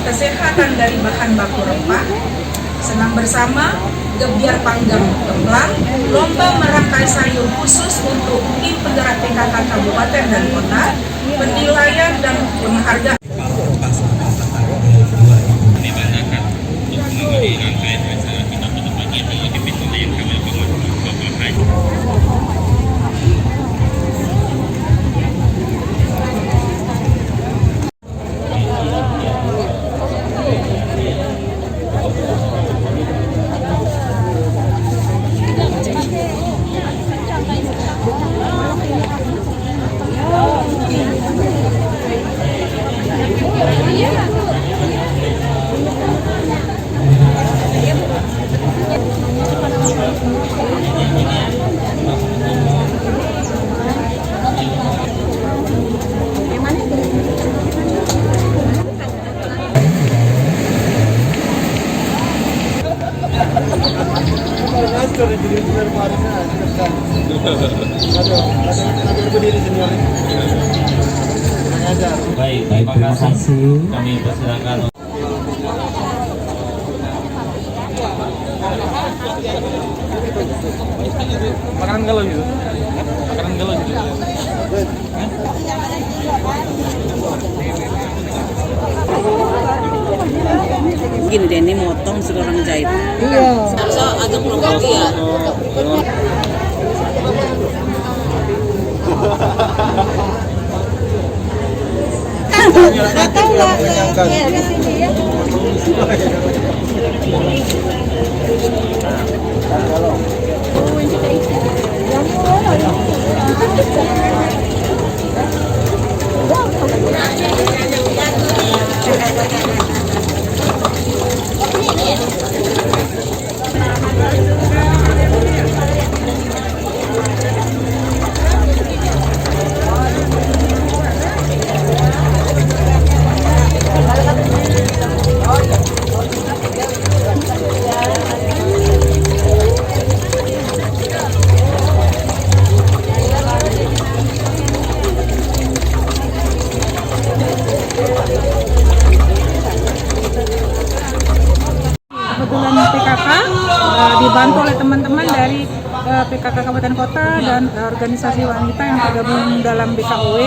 kesehatan dari bahan baku rempah, senam bersama, gebiar panggang gemplang, lomba merangkai sayur khusus untuk tim penggerak PKK Kabupaten dan Kota, penilaian dan penghargaan. Baik, terima kasih. Kami persilakan. Makanan galau gitu. Makanan galau gitu. Gini deh, ini motong suruh orang jahit. Iya. So agak kurang kaki ya. Tahu lah ya di sini ya. Kebetulan PKK dibantu oleh teman-teman dari PKK Kabupaten Kota dan organisasi wanita yang tergabung dalam BKUW.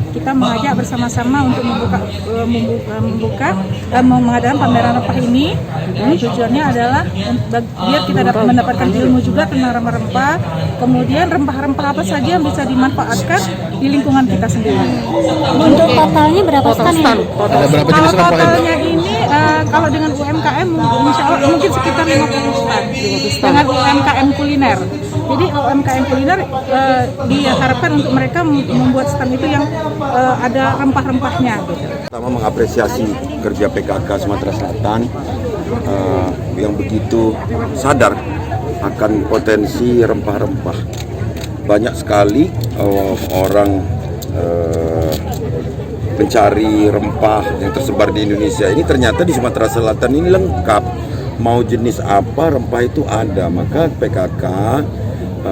Kita mengajak bersama-sama untuk mengadakan pameran rempah ini. Dan tujuannya adalah biar kita dapat mendapatkan ilmu juga tentang rempah-rempah, kemudian rempah-rempah apa saja yang bisa dimanfaatkan di lingkungan kita sendiri. Untuk totalnya berapa stand? Kalau totalnya ini kalau dengan UMKM insya Allah mungkin sekitar 50 stand dengan UMKM kuliner. Jadi UMKM kuliner diharapkan untuk mereka membuat stand itu yang ada rempah-rempahnya. Pertama mengapresiasi kerja PKK Sumatera Selatan yang begitu sadar akan potensi rempah-rempah. Banyak sekali orang pencari rempah yang tersebar di Indonesia ini, ternyata di Sumatera Selatan ini lengkap. Mau jenis apa rempah itu ada. Maka PKK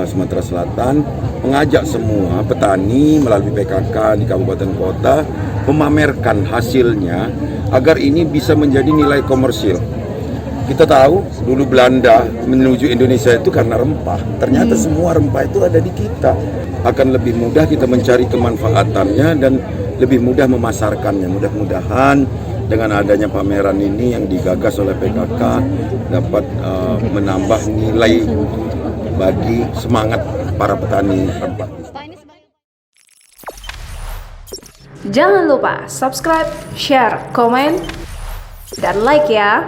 Sumatera Selatan mengajak semua petani melalui PKK di kabupaten kota memamerkan hasilnya agar ini bisa menjadi nilai komersil. Kita tahu dulu Belanda menuju Indonesia itu karena rempah. Ternyata semua rempah itu ada di kita. Akan lebih mudah kita mencari kemanfaatannya dan lebih mudah memasarkannya. Mudah-mudahan dengan adanya pameran ini yang digagas oleh PKK dapat menambah nilai bagi semangat para petani rempah. Jangan lupa subscribe, share, komen, dan like ya.